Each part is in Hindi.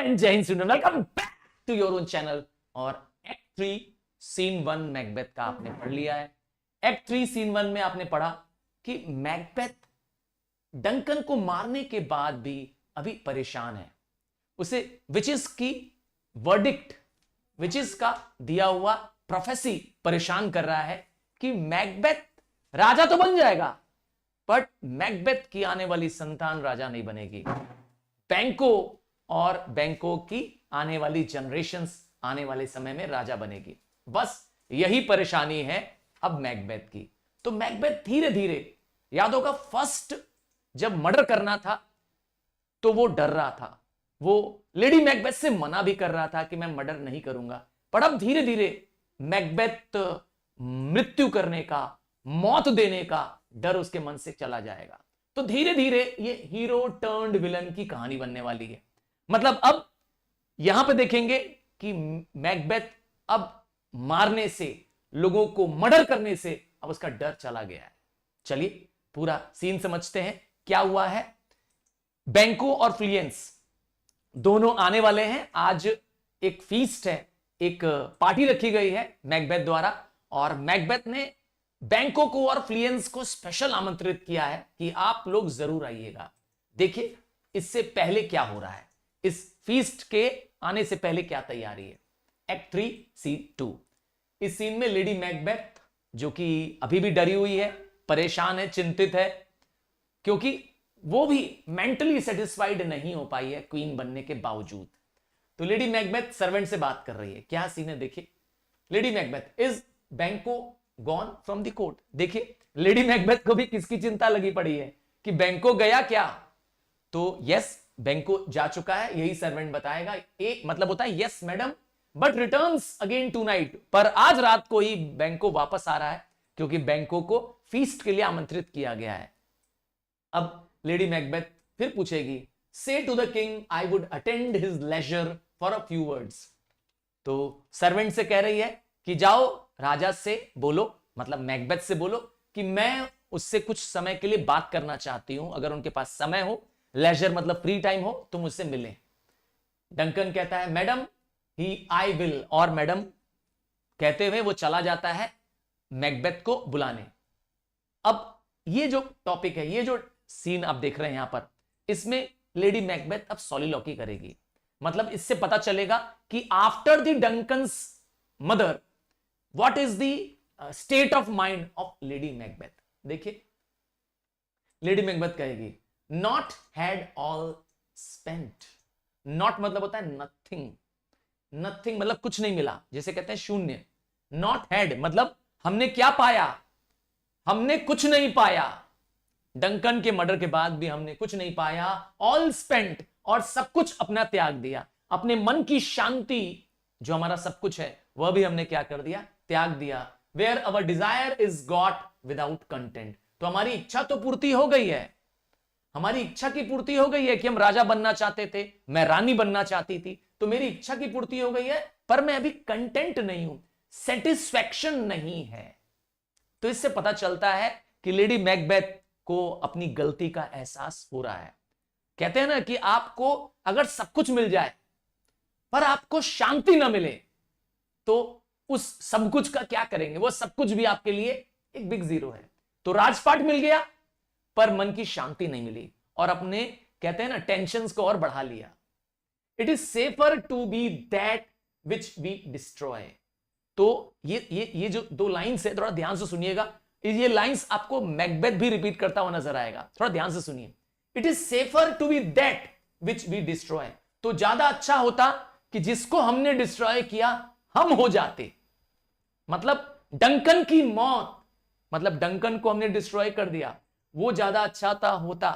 एंड जय हिंद student, welcome back to your own channel. और एक्ट 3 सीन 1 मैकबेथ का आपने पढ़ लिया है। एक्ट 3 सीन 1 में आपने पढ़ा कि मैकबेथ डंकन को मारने के बाद भी अभी परेशान है। उसे विचिस की वर्डिक्ट, विचिस का दिया हुआ प्रोफेसी परेशान कर रहा है कि मैकबेथ राजा तो बन जाएगा, बट मैकबेथ की आने वाली संतान राजा नहीं बनेगी। बैंको और बैंको की आने वाली जनरेशंस आने वाले समय में राजा बनेगी। बस यही परेशानी है अब मैकबेथ की। तो मैकबेथ धीरे धीरे, याद होगा फर्स्ट जब मर्डर करना था तो वो डर रहा था, वो लेडी मैकबेथ से मना भी कर रहा था कि मैं मर्डर नहीं करूंगा, पर अब धीरे धीरे मैकबेथ मृत्यु करने का, मौत देने का डर उसके मन से चला जाएगा। तो धीरे धीरे ये हीरो टर्न्ड विलन की कहानी बनने वाली है। मतलब अब यहां पे देखेंगे कि मैकबेथ अब मारने से, लोगों को मर्डर करने से अब उसका डर चला गया है। चलिए पूरा सीन समझते हैं क्या हुआ है। बैंको और फ्लियंस दोनों आने वाले हैं। आज एक फीस्ट है, एक पार्टी रखी गई है मैकबेथ द्वारा, और मैकबेथ ने बैंको को और फ्लियंस को स्पेशल आमंत्रित किया है कि आप लोग जरूर आइएगा। देखिए इससे पहले क्या हो रहा है, इस फीस्ट के आने से पहले क्या तैयारी है। Act 3 scene 2। इस सीन में लेडी मैकबेथ, जो कि अभी भी डरी हुई है, परेशान है, चिंतित है, क्योंकि वो भी मेंटली सेटिस्फाइड नहीं हो पाई है क्वीन बनने के बावजूद। तो लेडी मैकबेथ सर्वेंट से बात कर रही है। क्या सीन है देखिए। लेडी मैकबेथ, इज बैंको गॉन फ्रॉम द कोर्ट। देखिए लेडी मैकबेथ को भी किसकी चिंता लगी पड़ी है कि बैंको गया क्या। तो यस, बैंको जा चुका है, यही सर्वेंट बताएगा। एक मतलब होता है yes madam, but returns again tonight. पर आज रात को ही बैंको वापस आ रहा है, क्योंकि बैंको को फीस्ट के लिए आमंत्रित किया गया है। अब लेडी मैकबेथ फिर पूछेगी, say to the king I would attend his leisure for a few words. तो सर्वेंट से कह रही है कि जाओ राजा से बोलो, मतलब मैकबेथ से बोलो कि मैं उससे कुछ समय के लिए बात करना चाहती हूं, अगर उनके पास समय हो, लेजर मतलब फ्री टाइम हो, तो मुझसे मिलें। डंकन कहता है मैडम ही आई विल, और मैडम कहते हुए वो चला जाता है मैकबेथ को बुलाने। अब ये जो टॉपिक है, ये जो सीन आप देख रहे हैं यहां पर, इसमें लेडी मैकबेथ अब सॉलिलॉकी करेगी। मतलब इससे पता चलेगा कि after the Duncan's mother what is the state of mind of lady Macbeth. देखिए लेडी मैकबेथ कहेगी, not had all spent. Not मतलब होता है नथिंग, नथिंग मतलब कुछ नहीं मिला, जैसे कहते हैं शून्य। नॉट हैड मतलब हमने क्या पाया, हमने कुछ नहीं पाया। डंकन के मर्डर के बाद भी हमने कुछ नहीं पाया। ऑल स्पेंट, और सब कुछ अपना त्याग दिया, अपने मन की शांति जो हमारा सब कुछ है वह भी हमने क्या कर दिया, त्याग दिया। Where our desire is got without content. तो हमारी इच्छा तो पूर्ति हो गई है, हमारी इच्छा की पूर्ति हो गई है कि हम राजा बनना चाहते थे, मैं रानी बनना चाहती थी, तो मेरी इच्छा की पूर्ति हो गई है, पर मैं अभी कंटेंट नहीं हूं, सेटिस्फैक्शन नहीं है। तो इससे पता चलता है कि लेडी मैकबेथ को अपनी गलती का एहसास हो रहा है। कहते हैं ना कि आपको अगर सब कुछ मिल जाए पर आपको शांति ना मिले, तो उस सब कुछ का क्या करेंगे, वो सब कुछ भी आपके लिए एक बिग जीरो है। तो राजपाट मिल गया पर मन की शांति नहीं मिली, और अपने कहते हैं ना टेंशंस को और बढ़ा लिया। It is safer to be that which we destroy. तो ये जो दो लाइन्स है, थोड़ा ध्यान से सुनिएगा। ये लाइंस आपको मैकबेथ भी रिपीट करता हुआ नजर आएगा, थोड़ा ध्यान से सुनिए। It is safer to be that which we destroy. तो ज्यादा अच्छा होता कि जिसको हमने डिस्ट्रॉय किया हम हो जाते। मतलब डंकन की मौत, मतलब डंकन को हमने डिस्ट्रॉय कर दिया, वो ज्यादा अच्छा होता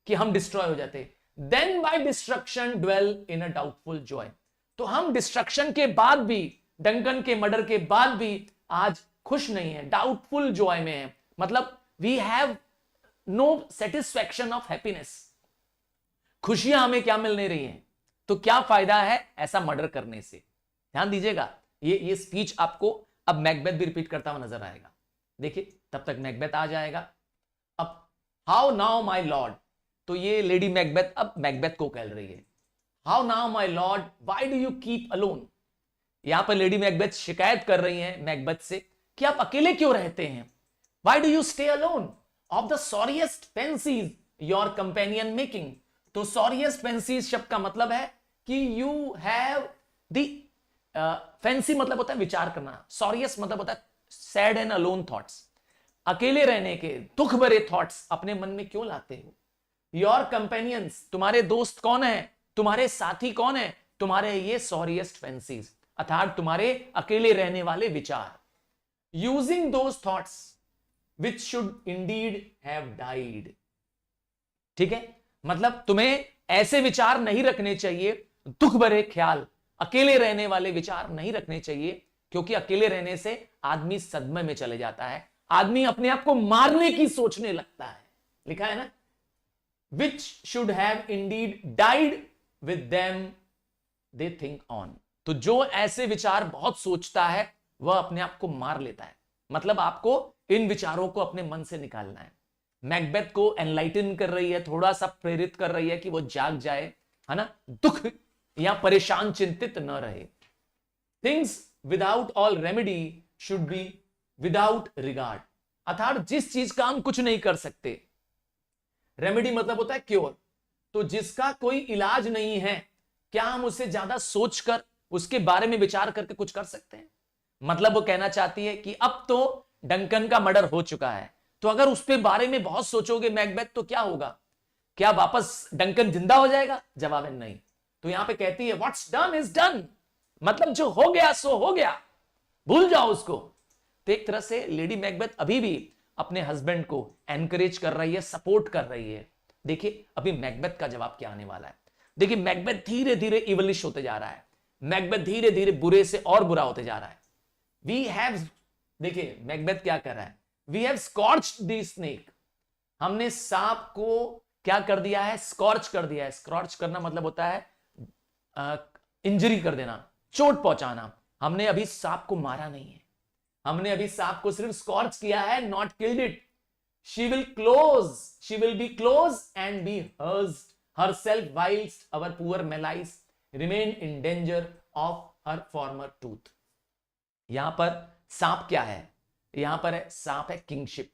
कि हम डिस्ट्रॉय हो जाते। Than by destruction dwell in a doubtful joy. तो हम डिस्ट्रक्शन के बाद भी, डंकन के मर्डर के बाद भी आज खुश नहीं है, डाउटफुल जॉय में है। मतलब we have no satisfaction of happiness. खुशियां हमें क्या मिल नहीं रही हैं, तो क्या फायदा है ऐसा मर्डर करने से। ध्यान दीजिएगा, ये स्पीच आपको अब मैकबेथ भी रिपीट करता हुआ नजर आएगा। देखिए तब तक मैकबेथ आ जाएगा। अब हाउ नाउ माय लॉर्ड, तो ये लेडी मैकबेथ अब मैकबेथ को कह रही है, how now my lord Y do you keep alone. यहां पर लेडी मैकबेथ शिकायत कर रही हैं मैकबेथ से कि आप अकेले क्यों रहते हैं। Why do you stay alone of the sorriest fancies your companion making. तो सॉरीएस्ट फैंसीज शब्द का मतलब है कि यू हैव द फैंसी मतलब होता है विचार करना, सॉरीएस्ट मतलब होता है सैड एंड अलोन थॉट्स। अकेले रहने के दुख भरे थॉट्स अपने मन में क्यों लाते हो। योर कंपेनियंस तुम्हारे दोस्त कौन है, तुम्हारे साथी कौन है, तुम्हारे ये सॉरीएस्ट फैंसीज अर्थात तुम्हारे अकेले रहने वाले विचार। Using those thoughts which should Indeed have died. ठीक है, मतलब तुम्हें ऐसे विचार नहीं रखने चाहिए, दुख भरे ख्याल, अकेले रहने वाले विचार नहीं रखने चाहिए, क्योंकि अकेले रहने से आदमी सदमे में चले जाता है, आदमी अपने आप को मारने की सोचने लगता है। लिखा है ना, which should have Indeed died with them they think on. तो जो ऐसे विचार बहुत सोचता है वह अपने आप को मार लेता है। मतलब आपको इन विचारों को अपने मन से निकालना है। मैकबेथ को एनलाइटन कर रही है, थोड़ा सा प्रेरित कर रही है कि वो जाग जाए, है ना, दुख या परेशान चिंतित न रहे। Things without all remedy should be without regard. अर्थात जिस चीज का हम कुछ नहीं कर सकते, रेमेडी मतलब होता है क्योर, तो जिसका कोई इलाज नहीं है, क्या हम उससे ज्यादा सोचकर उसके बारे में विचार करके कुछ कर सकते हैं। मतलब वो कहना चाहती है कि अब तो डंकन का मर्डर हो चुका है, तो अगर उस पे बारे में बहुत सोचोगे मैकबेथ तो क्या होगा, क्या वापस डंकन जिंदा हो जाएगा। जवाब है नहीं। तो यहां पे कहती है व्हाट्स डन इज डन, मतलब जो हो गया सो हो गया, भूल जाओ उसको। तो एक तरह से लेडी मैकबेथ अभी भी अपने हस्बैंड को एनकरेज कर रही है, सपोर्ट कर रही है। देखिए अभी मैकबेथ का जवाब क्या आने वाला है। देखिए मैकबेथ धीरे धीरे इवलिश होते जा रहा है, मैकबेथ धीरे धीरे बुरे से और बुरा होते जा रहा है। वी हैव, देखिए मैकबेथ क्या कर रहा है, वी हैव स्कॉर्च्ड द स्नेक, हमने सांप को क्या कर दिया है, स्कॉर्च कर दिया है। स्कॉर्च करना मतलब होता है इंजरी कर देना, चोट पहुंचाना। हमने अभी सांप को मारा नहीं है, हमने अभी सांप को सिर्फ स्कॉर्च किया है, not killed it. She will be close and be herself whilst our poor Melis remain in danger of her former tooth। यहां पर सांप क्या है, यहां पर है सांप है किंगशिप।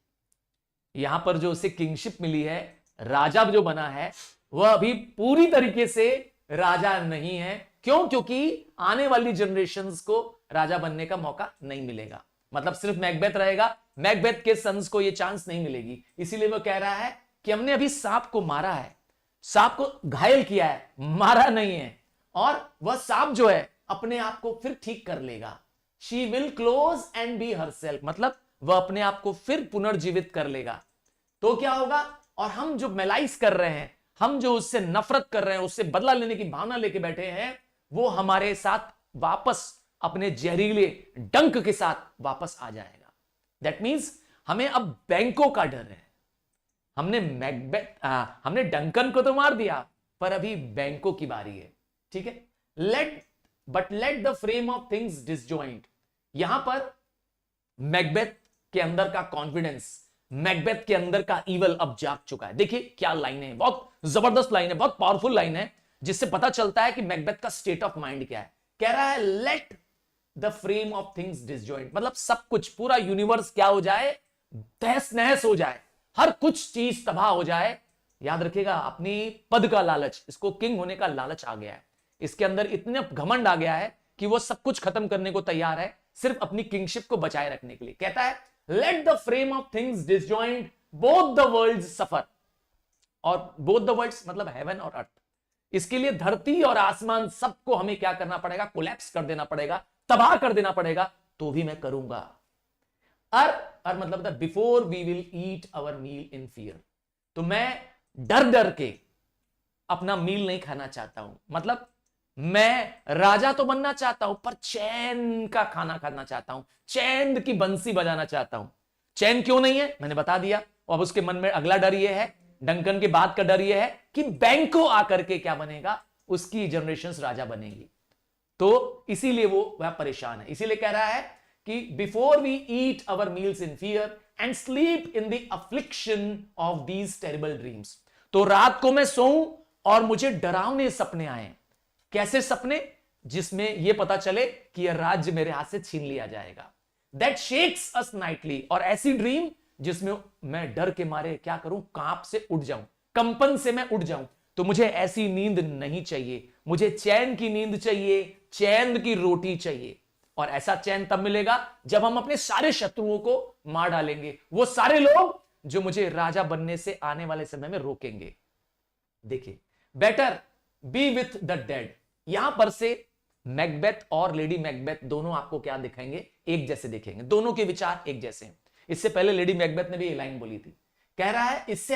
यहां पर जो उसे किंगशिप मिली है, राजा जो बना है, वह अभी पूरी तरीके से राजा नहीं है। क्यों? क्योंकि आने वाली जनरेशंस को राजा बनने का मौका नहीं मिलेगा। मतलब सिर्फ मैकबेथ रहेगा, मैकबेथ के सन्स को यह चांस नहीं मिलेगी। इसीलिए वो कह रहा है कि हमने अभी सांप को मारा है, सांप को घायल किया है, मारा नहीं है, और वह सांप जो है अपने आप को फिर ठीक कर लेगा। She will close and be herself, मतलब वह अपने आप को फिर पुनर्जीवित कर लेगा। तो क्या होगा, और हम जो मेलाइज कर रहे हैं, हम जो उससे नफरत कर रहे हैं, उससे बदला लेने की भावना लेके बैठे हैं, वो हमारे साथ वापस अपने जहरीले डंक के साथ वापस आ जाएगा। दैट मीन्स हमें अब बैंकों का डर है। हमने डंकन को तो मार दिया, पर अभी बैंकों की बारी है। ठीक है, let the frame of things disjoint. यहां पर मैकबेथ के अंदर का कॉन्फिडेंस, मैकबेथ के अंदर का ईवल अब जाग चुका है। देखिए क्या लाइन है, बहुत जबरदस्त लाइन है, बहुत पावरफुल लाइन है, जिससे पता चलता है कि मैकबेथ का स्टेट ऑफ माइंड क्या है। कह रहा है let the frame of things disjoint, मतलब सब कुछ, पूरा यूनिवर्स क्या हो जाए, तहस नहस हो जाए, हर कुछ चीज तबाह हो जाए। याद रखिएगा, अपनी पद का लालच, इसको किंग होने का लालच आ गया है, इसके अंदर इतने घमंड आ गया है कि वो सब कुछ खत्म करने को तैयार है, सिर्फ अपनी किंगशिप को बचाए रखने के लिए। कहता है let the frame of things disjoint, both the worlds suffer. और बोथ द वर्ल्ड्स मतलब हेवन और अर्थ। इसके लिए धरती और आसमान सबको हमें क्या करना पड़ेगा, कोलैप्स कर देना पड़ेगा, तबाह कर देना पड़ेगा, तो भी मैं करूंगा। और मतलब before we will eat our meal in fear, तो मैं डर डर के अपना मील नहीं खाना चाहता हूं। मतलब मैं राजा तो बनना चाहता हूं, पर चैन का खाना खाना चाहता हूं, चैन की बंसी बजाना चाहता हूं। चैन क्यों नहीं है, मैंने बता दिया। अब उसके मन में अगला डर यह है, डंकन के बाद का डर यह है कि बैंको आकर के क्या बनेगा, उसकी जनरेशंस राजा बनेगी। तो इसीलिए वह परेशान है। इसीलिए कह रहा है कि before we eat our meals in fear and sleep in the affliction of these terrible dreams. तो रात को मैं सोऊं और मुझे डरावने सपने आए, कैसे सपने? जिसमें यह पता चले कि यह राज्य मेरे हाथ से छीन लिया जाएगा। दैट शेक्स अस नाइटली, और ऐसी ड्रीम जिसमें मैं डर के मारे क्या करूं, कांप से उठ जाऊं, कंपन से मैं उठ जाऊं। तो मुझे ऐसी नींद नहीं चाहिए, मुझे चैन की नींद चाहिए, चैन की रोटी चाहिए। और ऐसा चैन तब मिलेगा जब हम अपने सारे शत्रुओं को मार डालेंगे, वो सारे लोग जो मुझे राजा बनने से आने वाले समय में रोकेंगे। देखिए, better be with the dead, यहां पर से मैकबेथ और लेडी मैकबेथ दोनों आपको क्या दिखाएंगे, एक जैसे दिखेंगे, दोनों के विचार एक जैसे हैं। इससे पहले लेडी मैकबेथ ने भी ये लाइन बोली थी, कह रहा है इससे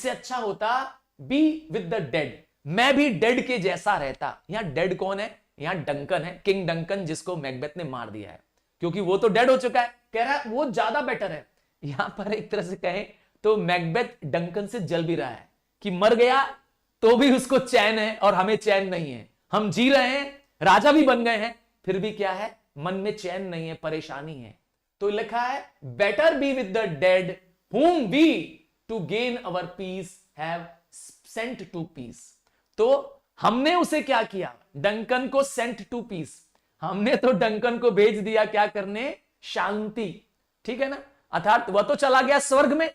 अच्छा होता बी विद द डेड, मैं भी डेड के जैसा रहता। यहां डेड कौन है? यहां डंकन है, किंग डंकन, जिसको मैकबेथ ने मार दिया है, क्योंकि वो तो डेड हो चुका है। कह रहा है वो ज्यादा बेटर है। यहां पर एक तरह से कहें तो मैकबेथ डंकन से जल भी रहा है कि मर गया तो भी उसको चैन है और हमें चैन नहीं है। हम जी रहे हैं, राजा भी बन गए हैं, फिर भी क्या है, मन में चैन नहीं है, परेशानी है। तो लिखा है better be with the dead whom we to gain our peace have sent to peace। तो हमने उसे क्या किया, डंकन को सेंट टू पीस, हमने तो डंकन को भेज दिया क्या करने, शांति। ठीक है ना, अर्थात वह तो चला गया स्वर्ग में,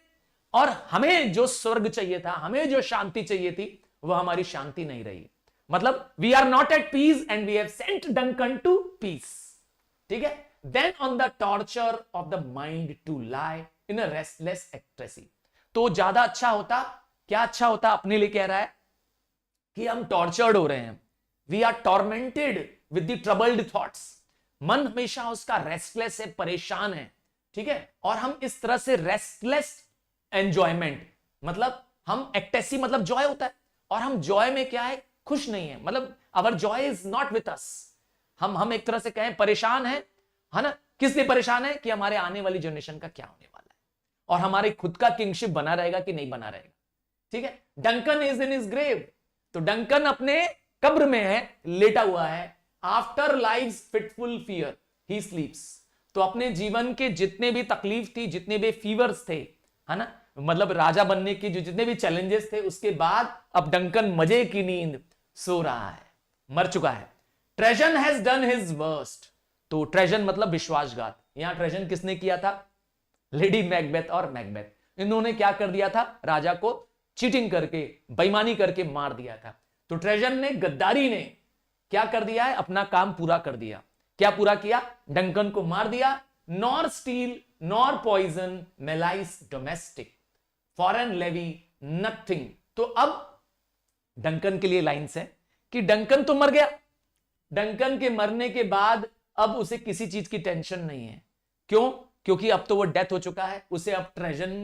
और हमें जो स्वर्ग चाहिए था, हमें जो शांति चाहिए थी, वह हमारी शांति नहीं रही। मतलब we are not at peace and we have sent Duncan to peace. ठीक है, then on the torture of the mind to lie in a restless ecstasy. तो ज्यादा अच्छा होता, क्या अच्छा होता, अपने लिए कह रहा है कि हम टॉर्चर्ड हो रहे हैं, we are tormented with the troubled thoughts, मन हमेशा उसका रेस्टलेस है, परेशान है। ठीक है, और हम इस तरह से रेस्टलेस एंजॉयमेंट, मतलब हम एक्टेसी मतलब जॉय होता है, और हम जॉय में क्या है, खुश नहीं है, मतलब our joy is not with us. हम एक तरह से कहें परेशान है ना। किस लिए परेशान है कि हमारे आने वाली जनरेशन का क्या होने वाला है, और हमारे खुद का किंगशिप बना रहेगा कि नहीं बना रहेगा। ठीक है, Duncan is in his grave, तो डंकन अपने कब्र में है, लेटा हुआ है। After life's fitful fear he sleeps, तो अपने जीवन के जितने भी तकलीफ थी, जितने भी फीवर्स थे, है ना, मतलब राजा बनने की जो जितने भी चैलेंजेस थे, उसके बाद अब डंकन मजे की नींद सो रहा है, मर चुका है। Treason has done his worst, तो ट्रेजन मतलब विश्वासघात। यहां ट्रेजन किसने किया था, लेडी मैकबेथ और मैकबेथ। इन्होंने क्या कर दिया था, राजा को चीटिंग करके, बेईमानी करके मार दिया था। तो ट्रेजन ने, गद्दारी ने क्या कर दिया है, अपना काम पूरा कर दिया। क्या पूरा किया, डंकन को मार दिया। Nor steel nor poison malice domestic foreign levy nothing. तो अब डंकन के लिए लाइंस है कि डंकन तो मर गया, डंकन के मरने के बाद अब उसे किसी चीज की टेंशन नहीं है। क्यों? क्योंकि अब तो वो डेथ हो चुका है। उसे अब ट्रेजन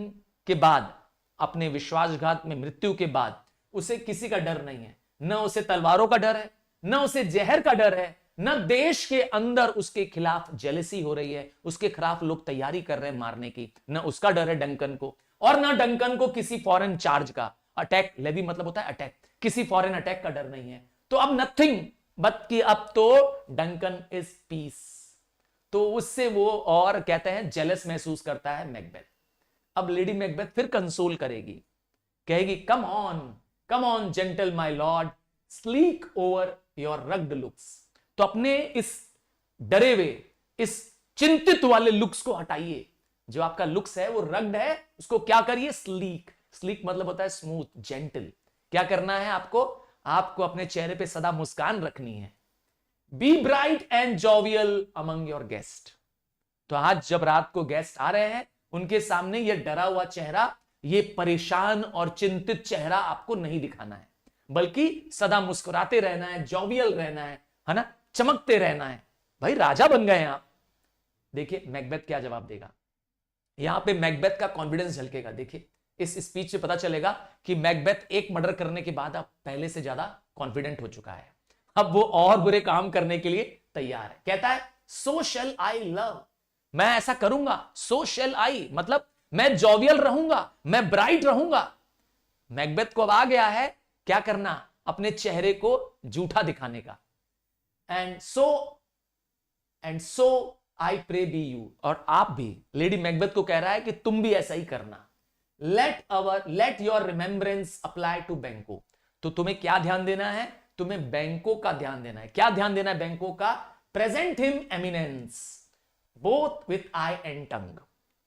के बाद, अपने विश्वासघात में मृत्यु के बाद, उसे किसी का डर नहीं है। न उसे तलवारों का डर है, न उसे जहर का डर है, न देश के अंदर उसके खिलाफ जेलसी हो रही है, उसके खिलाफ लोग तैयारी कर रहे हैं मारने की, न उसका डर है डंकन को, और न डंकन को किसी फॉरेन चार्ज का, अटैक, लेवी मतलब होता है अटैक, किसी फॉरेन अटैक का डर नहीं है। तो अब नथिंग बट कि अब तो डंकन इज पीस। तो उससे वो और कहते हैं जेलस महसूस करता है मैकबेथ। अब लेडी मैकबेथ फिर कंसोल करेगी, कहेगी come on gentle my Lord, sleek over your rugged looks. तो अपने इस डरे हुए, इस चिंतित वाले लुक्स को हटाइए। जो आपका लुक्स है वो रग्ड है, उसको क्या करिए, स्लीक। स्लीक मतलब होता है स्मूथ, जेंटल। क्या करना है आपको? आपको अपने चेहरे पे सदा मुस्कान रखनी है। B bright and jovial among your guest. तो आज जब रात को गेस्ट आ रहे हैं, उनके सामने ये डरा हुआ चेहरा, ये परेशान और चिंतित चेहरा आपको नहीं दिखाना है, बल्कि सदा मुस्कुराते रहना है, जोवियल रहना है ना, चमकते रहना है। भाई राजा बन गए हैं आप। देखिए मैकबेथ क्या जवाब देगा। यहां पे मैकबेथ का कॉन्फिडेंस झलकेगा। देखिए इस स्पीच से पता चलेगा कि मैकबेथ एक मर्डर करने के बाद अब पहले से ज्यादा कॉन्फिडेंट हो चुका है। अब वो और बुरे काम करने के लिए तैयार है। कहता है सो शेल आई लव, मैं ऐसा करूंगा। सो शेल आई मतलब मैं जोवियल रहूंगा, मैं ब्राइट रहूंगा। मैकबेथ को अब आ गया है क्या करना, अपने चेहरे को झूठा दिखाने का। And so I pray be you, और आप भी, लेडी मैकबेथ को कह रहा है कि तुम भी ऐसा ही करना। Let your remembrance apply to Banquo, तो तुम्हें क्या ध्यान देना है, तुम्हें बैंकों का ध्यान देना है। क्या ध्यान देना है बैंकों का? Present him eminence both with I and tongue.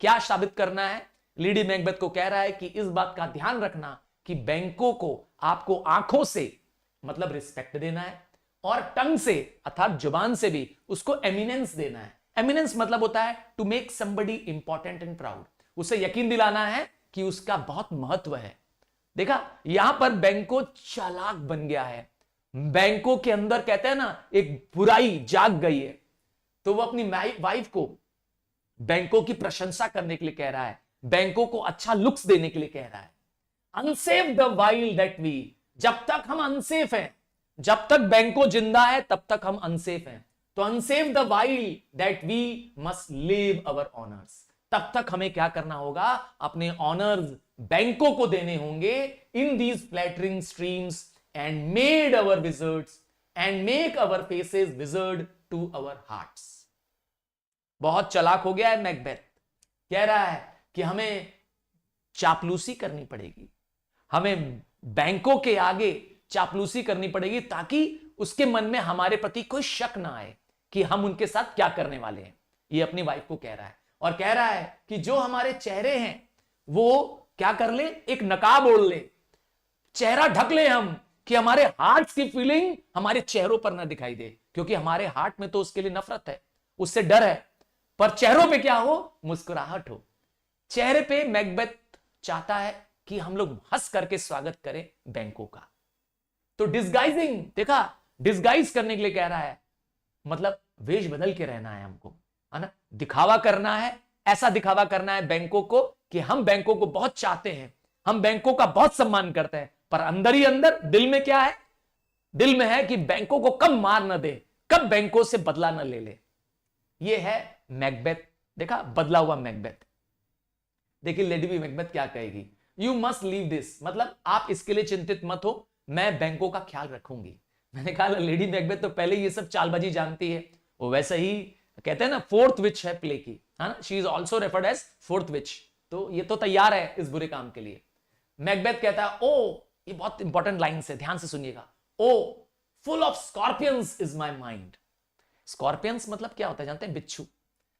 क्या साबित करना है? लेडी मैकबेथ को कह रहा है कि इस बात का ध्यान रखना कि बैंकों को आपको आंखों से मतलब रिस्पेक्ट देना है और टंग से अर्थात जुबान से भी उसको एमिनेंस देना है। एमिनेंस मतलब होता है to make somebody important and proud, उसे यकीन दिलाना है कि उसका बहुत महत्व है। देखा, यहां पर बैंको चालाक बन गया है। बैंकों के अंदर कहते हैं ना एक बुराई जाग गई है, तो वो अपनी वाइफ को बैंकों की प्रशंसा करने के लिए कह रहा है, बैंकों को अच्छा लुक्स देने के लिए कह रहा है। Unsafe the while that we, जब तक हम अनसेफ हैं, जब तक बैंको जिंदा है तब तक हम अनसेफ हैं। तो unsafe the while that we must live our honours, तब तक हमें क्या करना होगा? अपने ऑनर्स बैंकों को देने होंगे in these flattering streams and made our vizards and make our faces vizard to our hearts. बहुत चालाक हो गया है मैकबेथ, कह रहा है कि हमें चापलूसी करनी पड़ेगी, हमें बैंकों के आगे चापलूसी करनी पड़ेगी ताकि उसके मन में हमारे प्रति कोई शक ना आए कि हम उनके साथ क्या करने वाले हैं। ये अपनी वाइफ को कह रहा है और कह रहा है कि जो हमारे चेहरे हैं वो क्या कर ले, एक नकाब ओढ़ ले, चेहरा ढक ले हम, कि हमारे हार्ट की फीलिंग हमारे चेहरों पर ना दिखाई दे, क्योंकि हमारे हार्ट में तो उसके लिए नफरत है, उससे डर है, पर चेहरों पे क्या हो? मुस्कुराहट हो। चेहरे पे मैकबेथ चाहता है कि हम लोग हंस करके स्वागत करें बैंकों का। तो डिस्गाइजिंग, देखा, डिस्गाइज करने के लिए कह रहा है, मतलब वेश बदल के रहना है हमको, है ना, दिखावा करना है, ऐसा दिखावा करना है बैंकों को कि हम बैंकों को बहुत चाहते हैं, हम बैंकों का बहुत सम्मान करते हैं, पर अंदर ही अंदर दिल में क्या है? दिल में है कि बैंकों को कब मार न दे, कब बैंकों से बदला न ले ले। ये है मैकबेथ। देखा, बदला हुआ मैकबेथ। देखिए लेडी मैकबेथ क्या कहेगी, यू मस्ट लीव दिस, मतलब आप इसके लिए चिंतित मत हो, मैं बैंकों का ख्याल रखूंगी। मैंने कहा लेडी मैकबेथ तो पहले ये सब चालबाजी जानती है, वो वैसे ही कहते हैं ना फोर्थ विच है प्ले की, है ना, she is also referred as fourth witch, तो ये तो तैयार है इस बुरे काम के लिए। मैकबेथ कहता है, ओ, ये बहुत इंपॉर्टेंट लाइन से ध्यान से सुनिएगा, O full of scorpions is my mind. Scorpions मतलब क्या होता है जानते हैं? बिच्छू।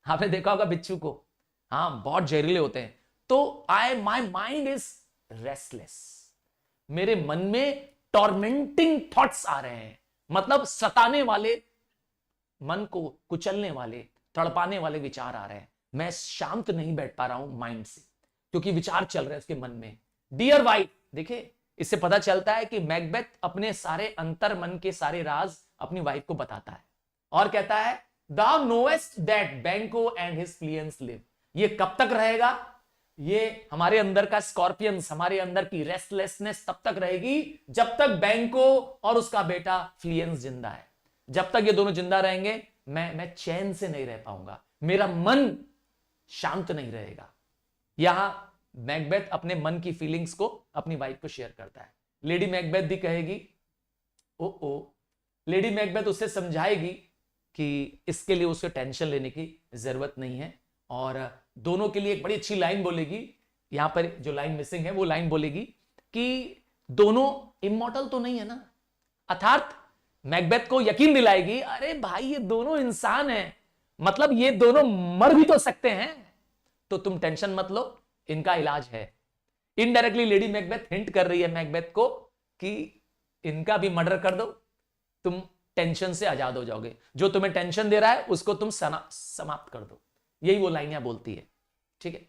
आपने देखा होगा बिच्छू को, हाँ, बहुत जहरीले होते हैं। तो माई माइंड इज रेस्टलेस, मेरे मन में टॉर्मेंटिंग थॉट्स आ रहे हैं, मतलब सताने वाले, मन को कुचलने वाले, तड़पाने वाले विचार आ रहे हैं। मैं शांत नहीं बैठ पा रहा हूं माइंड से, क्योंकि विचार चल रहे हैं उसके मन में। डियर वाइफ, देखिए इससे पता चलता है कि मैकबेथ अपने सारे अंतर मन के सारे राज अपनी वाइफ को बताता है और कहता है, thou knowest that बैंको एंड हिज फ्लियंस लिव। ये कब तक रहेगा? ये हमारे अंदर का स्कॉर्पियंस, हमारे अंदर की रेस्टलेसनेस तब तक रहेगी जब तक बैंको और उसका बेटा फ्लियंस जिंदा है। जब तक ये दोनों जिंदा रहेंगे मैं चैन से नहीं रह पाऊंगा, मेरा मन शांत नहीं रहेगा। यहां मैकबेथ अपने मन की फीलिंग्स को अपनी वाइफ को शेयर करता है। लेडी मैकबेथ भी कहेगी, ओ, लेडी मैकबेथ उससे समझाएगी कि इसके लिए उसको टेंशन लेने की जरूरत नहीं है, और दोनों के लिए एक बड़ी अच्छी लाइन बोलेगी। यहां पर जो लाइन मिसिंग है वो लाइन बोलेगी कि दोनों इमॉर्टल तो नहीं है ना, अर्थात मैकबेथ को यकीन दिलाएगी, अरे भाई ये दोनों इंसान हैं, मतलब ये दोनों मर भी तो सकते हैं, तो तुम टेंशन मत लो, इनका इलाज है। इनडायरेक्टली लेडी मैकबेथ हिंट कर रही है मैकबेथ को कि इनका भी मर्डर कर दो, तुम टेंशन से आजाद हो जाओगे, जो तुम्हें टेंशन दे रहा है उसको तुम समाप्त कर दो। यही वो लाइन बोलती है, ठीक है।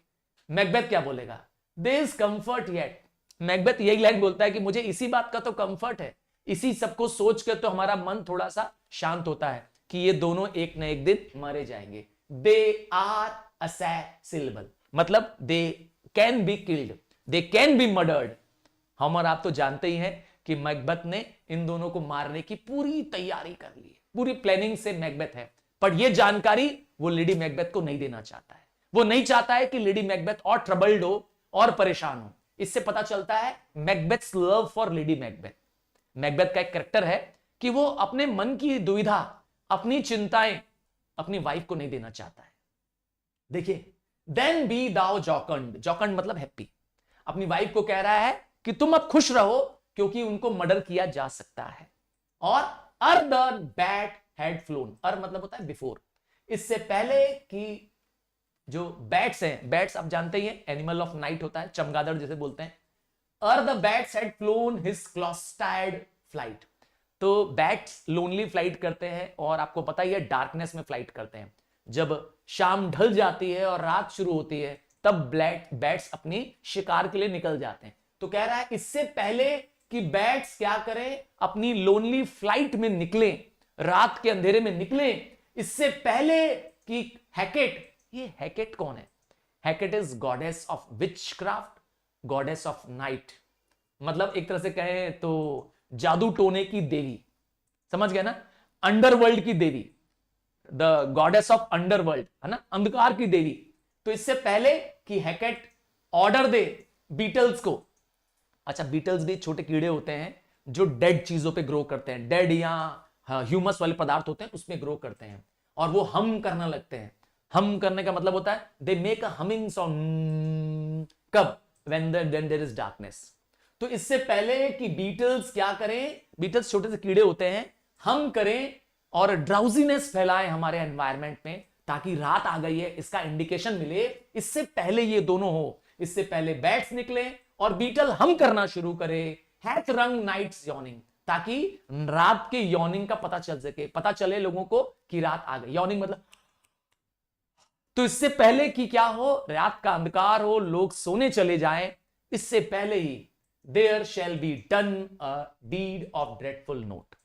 मैकबेथ क्या बोलेगा? There is comfort yet. Macbeth यही लाइन बोलता है कि मुझे इसी बात का तो कंफर्ट है, इसी सबको सोच कर तो हमारा मन थोड़ा सा शांत होता है कि ये दोनों एक न एक दिन मारे जाएंगे। दे आर असैसिनेबल, मतलब they can be killed, they can be murdered. हम और आप तो जानते ही हैं कि मैकबेथ ने इन दोनों को मारने की पूरी तैयारी कर ली है, पूरी प्लानिंग से मैकबेथ है, पर यह जानकारी वो लेडी मैकबेथ को नहीं देना चाहता है। वो नहीं चाहता है कि लेडी मैकबेथ और ट्रबल्ड हो और परेशान हो। इससे पता चलता है Macbeth's love for lady Macbeth. Macbeth का एक कैरेक्टर है कि वो अपने मन की दुविधा, अपनी चिंताएं अपनी वाइफ को नहीं देना चाहता है। देखिए, देन बी दाउ जॉकंड, जॉकंड मतलब हैप्पी, अपनी वाइफ को कह रहा है कि तुम अब खुश रहो क्योंकि उनको मर्डर किया जा सकता है। और ere the bat had flown, ere मतलब होता है बिफोर, इससे पहले कि जो बैट्स हैं, बैट्स आप जानते ही हैं एनिमल ऑफ नाइट होता है, चमगादड़ जिसे बोलते हैं, ere the bats had flown his cloistered flight. तो बैट्स लोनली फ्लाइट करते हैं और आपको पता ही है डार्कनेस में फ्लाइट करते हैं। जब शाम ढल जाती है और रात शुरू होती है तब बैट्स अपनी शिकार के लिए निकल जाते हैं। तो कह रहा है इससे पहले कि बैट्स क्या करें, अपनी लोनली फ्लाइट में निकले, रात के अंधेरे में निकले, इससे पहले कि हैकेट, ये हैकेट कौन है? हैकेट is goddess of witchcraft, goddess of night, मतलब एक तरह से कहें तो जादू टोने की देवी, समझ गए ना, अंडरवर्ल्ड की देवी, द गॉडेस ऑफ अंडरवर्ल्ड, है ना, अंधकार की देवी। तो इससे पहले कि हैकेट ऑर्डर दे बीटल्स को, अच्छा बीटल्स भी छोटे कीड़े होते हैं जो डेड चीजों पे ग्रो करते हैं, डेड या ह्यूमस वाले पदार्थ होते हैं उसमें ग्रो करते हैं, और वो हम करना लगते हैं। हम करने का मतलब होता है they make a humming sound, कब? When there is darkness. तो इससे पहले कि बीटल्स क्या करें, बीटल्स छोटे से कीड़े होते हैं, हम करें और ड्राउजीनेस फैलाएं हमारे एनवायरनमेंट में ताकि रात आ गई है इसका इंडिकेशन मिले, इससे पहले ये दोनों हो, इससे पहले बैट्स निकले और बीटल हम करना शुरू करे, हैथ रंग नाइट्स यॉर्निंग, ताकि रात के यॉर्निंग का पता चल सके, पता चले लोगों को कि रात आ गई। यॉर्निंग मतलब, तो इससे पहले कि क्या हो, रात का अंधकार हो, लोग सोने चले जाएं, इससे पहले ही there shall be done a deed of dreadful note,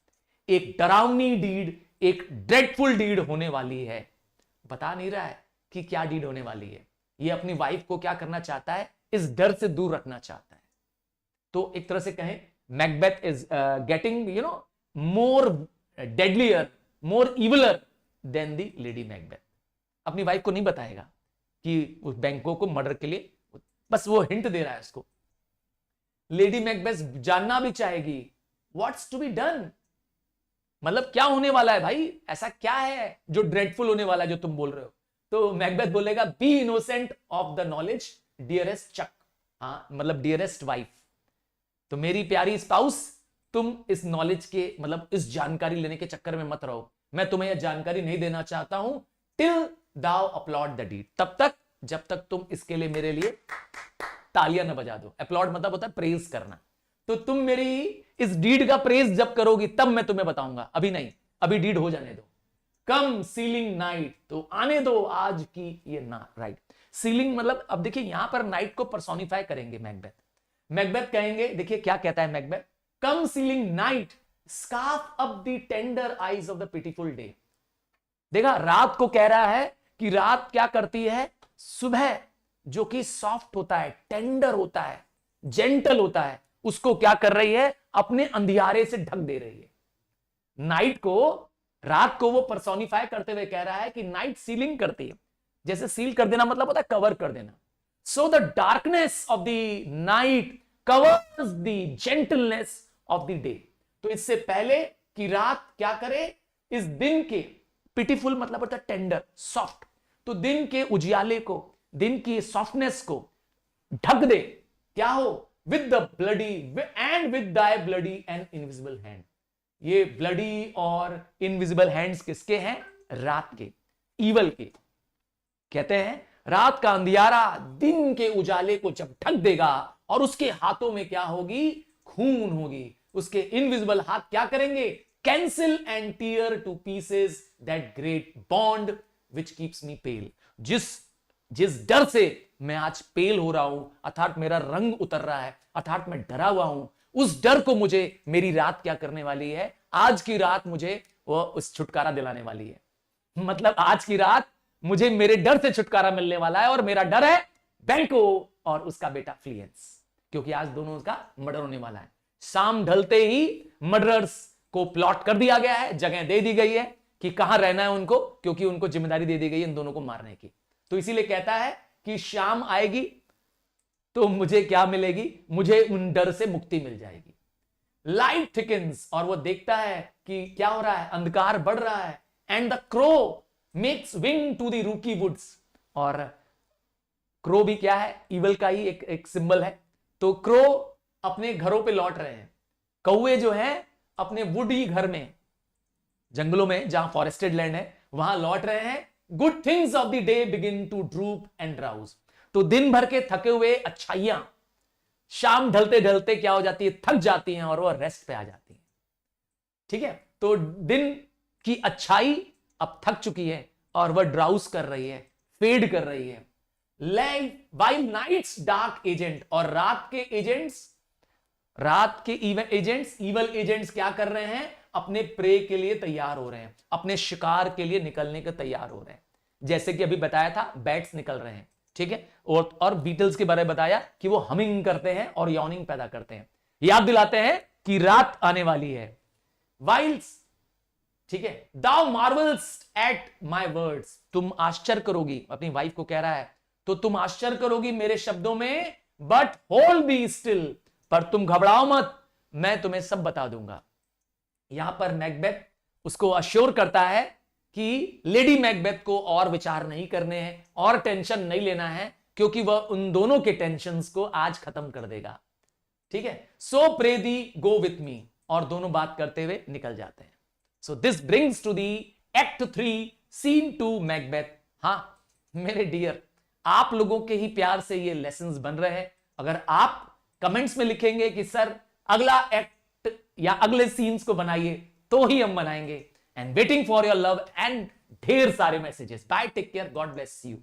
एक डरावनी डीड, एक ड्रेडफुल डीड होने वाली है। बता नहीं रहा है कि क्या डीड होने वाली है। ये अपनी वाइफ को क्या करना चाहता है, इस डर से दूर रखना चाहता है। तो एक तरह से कहें Macbeth is getting more deadlier, more eviler than the lady Macbeth. अपनी वाइफ को नहीं बताएगा कि उस बैंकों को मर्डर के लिए, बस वो हिंट दे रहा है उसको। लेडी मैकबेथ जानना भी चाहेगी व्हाट्स टू बी डन, मतलब क्या होने वाला है भाई, ऐसा क्या है जो ड्रेडफुल होने वाला है जो तुम बोल रहे हो। तो मैकबेथ बोलेगा be innocent of the knowledge dearest chuck, हाँ मतलब डियरेस्ट वाइफ, तो मेरी प्यारी स्पाउस, तुम इस नॉलेज के मतलब इस जानकारी लेने के चक्कर में मत रहो, मैं तुम्हें यह जानकारी नहीं देना चाहता हूं till thou applaud the deed, तब तक जब तक तुम इसके लिए मेरे लिए तालियां न बजा दो। अपलॉड मतलब होता है प्रेज करना, तो तुम मेरी इस डीड का प्रेज जब करोगी तब मैं तुम्हें बताऊंगा, अभी नहीं, अभी डीड हो जाने दो। कम सीलिंग नाइट, तो आने दो आज की ये ना राइट। सीलिंग मतलब अब देखिए यहां पर नाइट को पर्सोनिफाई करेंगे मैकबेथ। मैकबेथ कहेंगे, देखिए क्या कहता है Macbeth, come ceiling night scarf up the tender eyes of the pitiful day. देखा, रात को कह रहा है कि रात क्या करती है, सुबह जो कि सॉफ्ट होता है, टेंडर होता है, जेंटल होता है, उसको क्या कर रही है, अपने अंधियारे से ढक दे रही है। नाइट को, रात को वो पर्सोनिफाई करते हुए कह रहा है कि नाइट सीलिंग करती है, जैसे सील कर देना मतलब होता है कवर कर देना। So the darkness of the night covers the gentleness of the day. तो इससे पहले कि रात क्या करे, इस दिन के, पिटीफुल मतलब होता है टेंडर, सॉफ्ट, तो दिन के उजियाले को, दिन की सॉफ्टनेस को ढक दे, क्या हो, with the bloody and with thy bloody and invisible hand. ये ब्लडी और इनविजिबल हैंड्स किसके हैं, रात के, ईवल के। कहते हैं रात का अंधियारा दिन के उजाले को जब ढक देगा और उसके हाथों में क्या होगी, खून होगी, उसके इनविजिबल हाथ क्या करेंगे, cancel and tear to pieces that great bond which keeps me pale. जिस डर से मैं आज पेल हो रहा हूं, अर्थात मेरा रंग उतर रहा है, अर्थात मैं डरा हुआ हूं, उस डर को मुझे मेरी रात क्या करने वाली है, आज की रात मुझे वो उस छुटकारा दिलाने वाली है। मतलब आज की रात मुझे मेरे डर से छुटकारा मिलने वाला है, और मेरा डर है बैंको और उसका बेटा फ्लियंस, क्योंकि आज दोनों का मर्डर होने वाला है। शाम ढलते ही मर्डरर्स को प्लॉट कर दिया गया है, जगह दे दी गई है कि कहां रहना है उनको, क्योंकि उनको जिम्मेदारी दे दी गई है इन दोनों को मारने की। तो इसीलिए कहता है कि शाम आएगी तो मुझे क्या मिलेगी, मुझे उन डर से मुक्ति मिल जाएगी। लाइट थिकन्स, और वो देखता है कि क्या हो रहा है, अंधकार बढ़ रहा है। And the crow makes wing to the rooky woods, और क्रो भी क्या है, ईवल का ही एक सिंबल है। तो क्रो अपने घरों पे लौट रहे हैं, कौवे जो हैं अपने वुडी घर में, जंगलों में जहां फॉरेस्टेड लैंड है, वहां लौट रहे हैं। Good things of the day begin to droop and drowse. तो दिन भर के थके हुए अच्छाइयां शाम ढलते ढलते क्या हो जाती है, थक जाती हैं और वो रेस्ट पे आ जाती है। ठीक है, तो दिन की अच्छाई अब थक चुकी है और वह ड्राउस कर रही है, फेड कर रही है। वाइल नाइट्स डार्क एजेंट, और रात के इवल एजेंट्स क्या कर रहे हैं, अपने प्रे के लिए तैयार हो रहे हैं, अपने शिकार के लिए निकलने के तैयार हो रहे हैं। जैसे कि अभी बताया था, बैट्स निकल रहे हैं। ठीक है, और बीटल्स के बारे में बताया कि वो हमिंग करते हैं और यॉर्निंग पैदा करते हैं, याद दिलाते हैं कि रात आने वाली है। वाइल्स, ठीक है, दाउ मार्वल्स एट माई वर्ड्स, तुम आश्चर्य करोगी, अपनी वाइफ को कह रहा है, तो तुम आश्चर्य करोगी मेरे शब्दों में, बट होल्ड बी स्टिल, पर तुम घबराओ मत, मैं तुम्हें सब बता दूंगा। यहां पर मैकबेथ उसको अश्योर करता है कि लेडी मैकबेथ को और विचार नहीं करने हैं और टेंशन नहीं लेना है, क्योंकि वह उन दोनों के टेंशन्स को आज खत्म कर देगा। ठीक है, सो pray the go with me, और दोनों बात करते हुए निकल जाते हैं। So this brings to the act 3 scene 2 Macbeth. हां मेरे डियर, आप लोगों के ही प्यार से ये लेसन्स बन रहे हैं। अगर आप कमेंट्स में लिखेंगे कि सर अगला एक्ट या अगले सीन्स को बनाइए, तो ही हम बनाएंगे। And waiting for your love and ढेर सारे messages. Bye, take care, God bless you.